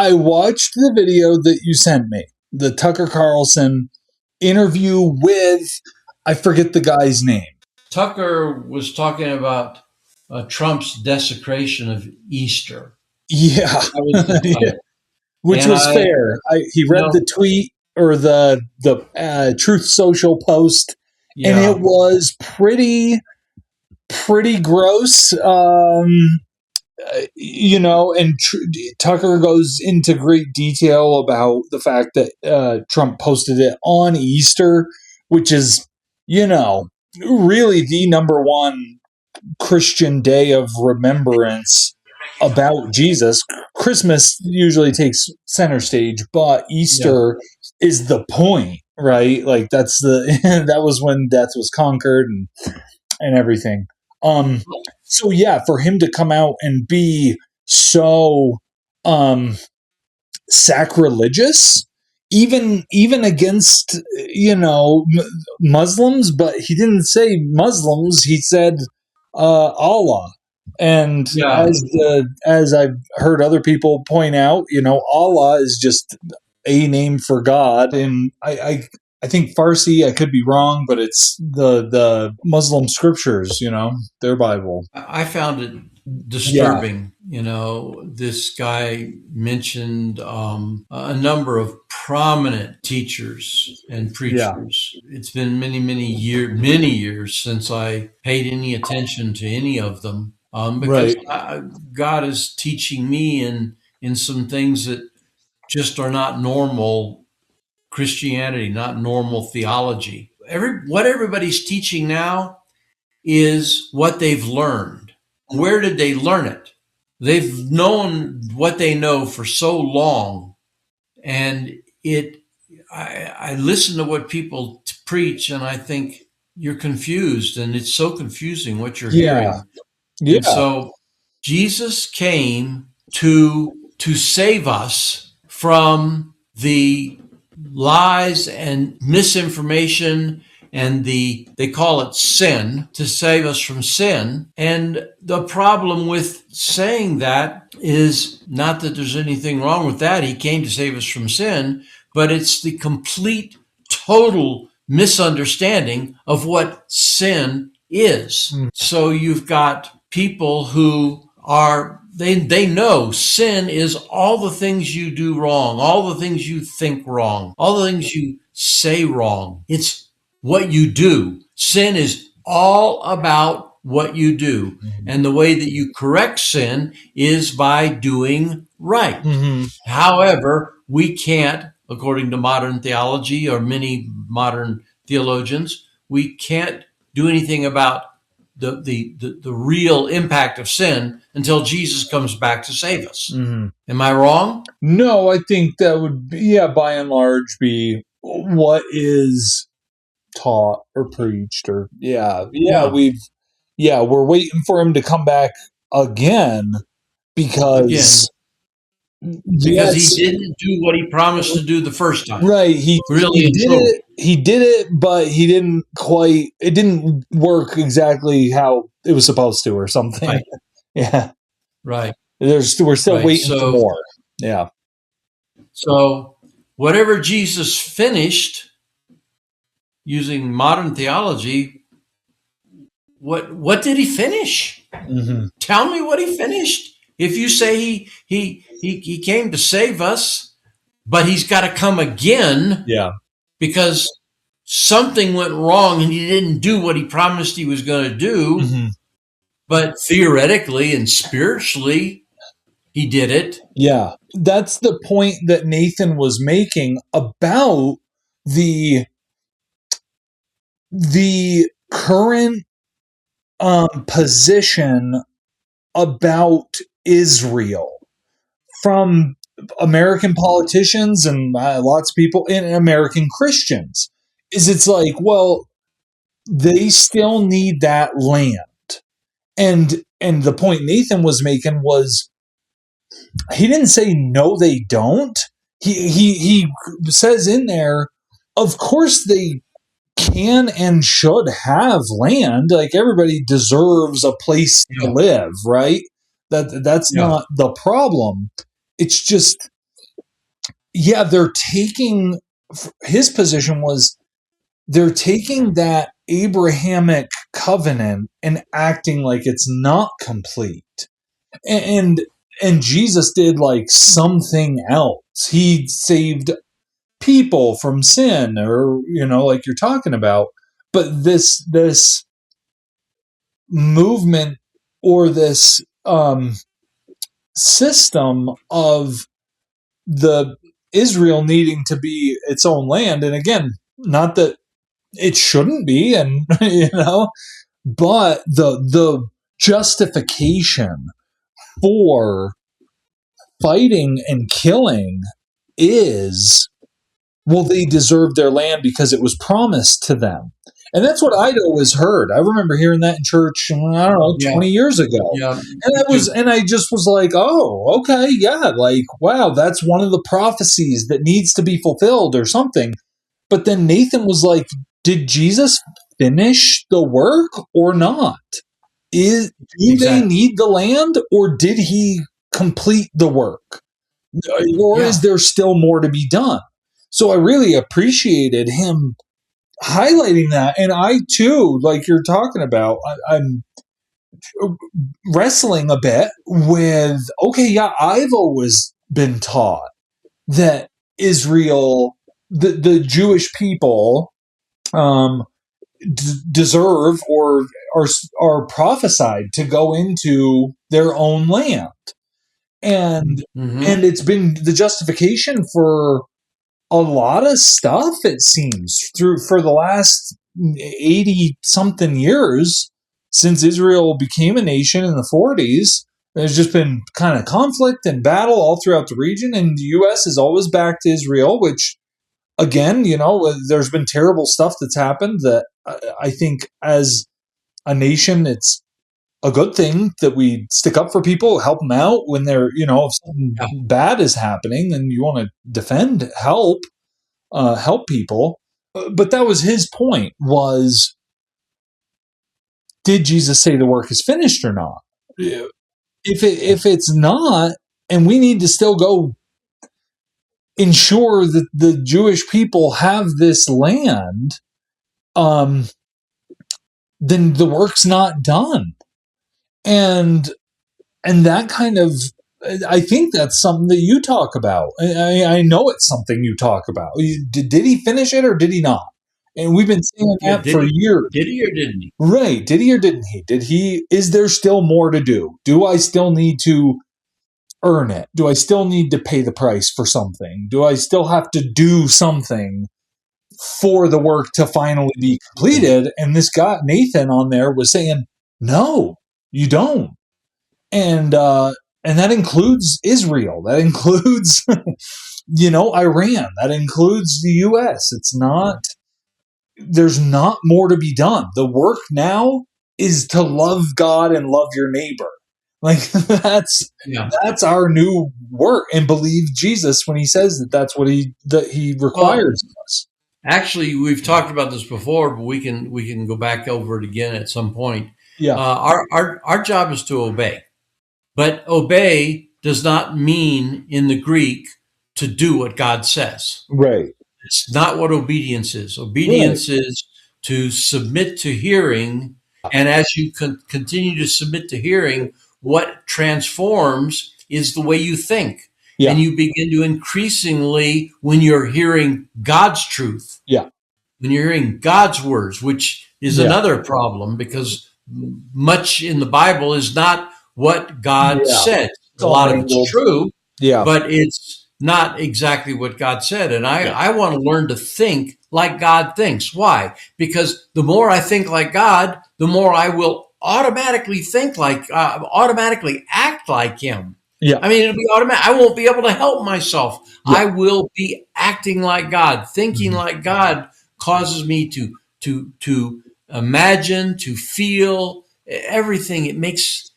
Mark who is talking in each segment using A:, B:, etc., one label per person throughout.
A: I watched the video that you sent me, the Tucker Carlson interview with, I forget the guy's name.
B: Tucker was talking about Trump's desecration of Easter.
A: Yeah.
B: That was the title.
A: Which was fair. He read the tweet or the Truth Social post, and it was pretty gross. And Tucker goes into great detail about the fact that Trump posted it on Easter, which is, really the number one Christian day of remembrance about Jesus. Christmas usually takes center stage, but Easter is the point, right? Like that's that was when death was conquered and everything. So yeah, for him to come out and be so sacrilegious, even against Muslims, but he didn't say Muslims, he said Allah. And as I've heard other people point out, Allah is just a name for God, and I think Farsi, I could be wrong, but it's the Muslim scriptures, their Bible.
B: I found it disturbing. This guy mentioned a number of prominent teachers and preachers. It's been many years since I paid any attention to any of them, because God is teaching me in some things that just are not normal Christianity, not normal theology. What everybody's teaching now is what they've learned. Where did they learn it? They've known what they know for so long, and I listen to what people preach, and I think you're confused, and it's so confusing what you're hearing. Yeah. And so Jesus came to save us from the lies and misinformation and they call it sin, to save us from sin. And the problem with saying that is not that there's anything wrong with that. He came to save us from sin, but it's the complete, total misunderstanding of what sin is. So you've got people who they know sin is all the things you do wrong, all the things you think wrong, all the things you say wrong. It's what you do. Sin is all about what you do. And the way that you correct sin is by doing right. However, we can't, according to modern theology or many modern theologians, we can't do anything about the real impact of sin until Jesus comes back to save us. Am I wrong?
A: No, I think that would be, by and large, be what is taught or preached, or we're waiting for him to come back again because
B: he didn't do what he promised to do the first time.
A: Right. He did it, but it didn't work exactly how it was supposed to, or something.
B: Right.
A: Yeah.
B: Right.
A: We're still waiting for more. Yeah.
B: So whatever Jesus finished, using modern theology, what did he finish? Tell me what he finished. If you say he came to save us, but he's got to come again, because something went wrong and he didn't do what he promised he was going to do, but theoretically and spiritually he did it. Yeah,
A: that's the point that Nathan was making about the current position about Israel from American politicians and lots of people and American Christians. It's like, well, they still need that land. And the point Nathan was making was, he didn't say no, they don't. He says in there, of course they can and should have land. Like, everybody deserves a place to live, right? That's not the problem. It's just yeah, they're taking, his position was, they're taking that Abrahamic covenant and acting like it's not complete. And and Jesus did like something else. He saved people from sin, or like you're talking about. But this movement, or this system of the Israel needing to be its own land, and again, not that it shouldn't be, and but the justification for fighting and killing is, well, they deserve their land because it was promised to them. And that's what I'd always heard. I remember hearing that in church, I don't know,
B: Yeah.
A: 20 years ago.
B: Yeah.
A: And I just was like, oh, okay, yeah, like, wow, that's one of the prophecies that needs to be fulfilled or something. But then Nathan was like, did Jesus finish the work or not? Do they need the land, or did he complete the work? Or is there still more to be done? So I really appreciated him highlighting that. And I too, like you're talking about, I'm wrestling a bit with, okay, yeah, I've always been taught that Israel, the Jewish people, deserve, or are prophesied to go into their own land. And it's been the justification for a lot of stuff, it seems, for the last 80 something years since Israel became a nation in the 40s. There's just been kind of conflict and battle all throughout the region, and the U.S. is always backed Israel, which, again, there's been terrible stuff that's happened that I think as a nation, it's a good thing that we stick up for people, help them out when they're, if something bad is happening and you want to defend, help people. But that was his point, was, did Jesus say the work is finished or not? If it's not, and we need to still go ensure that the Jewish people have this land, then the work's not done. And that kind of, I think that's something that you talk about. I know it's something you talk about. Did he finish it or did he not? And we've been saying that for years.
B: Did he or didn't he?
A: Right. Did he or didn't he? Is there still more to do? Do I still need to earn it? Do I still need to pay the price for something? Do I still have to do something for the work to finally be completed? And this guy, Nathan, on there was saying, no, you don't. And that includes Israel. That includes, Iran. That includes the U.S. There's not more to be done. The work now is to love God and love your neighbor. Like, that's our new work, and believe Jesus when he says that that's what he requires of us.
B: Actually, we've talked about this before, but we can go back over it again at some point.
A: Yeah.
B: Our job is to obey. But obey does not mean in the Greek to do what God says.
A: Right.
B: It's not what obedience is. Obedience is to submit to hearing. And as you continue to submit to hearing, what transforms is the way you think. Yeah. And you begin to increasingly, when you're hearing God's truth, when you're hearing God's words, which is another problem, because much in the Bible is not what God said. A lot of it's true, but it's not exactly what God said. And I want to learn to think like God thinks. Why? Because the more I think like God, the more I will automatically automatically act like him. Yeah. I mean, it'll be automatic. I won't be able to help myself. Yeah. I will be acting like God, thinking like God causes me to imagine, to feel everything. It makes,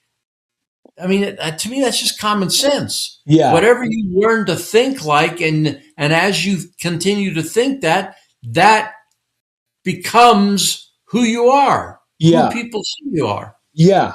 B: to me, that's just common sense. Yeah. Whatever you learn to think like, and as you continue to think that becomes who you are. Yeah. Who people see you are.
A: Yeah.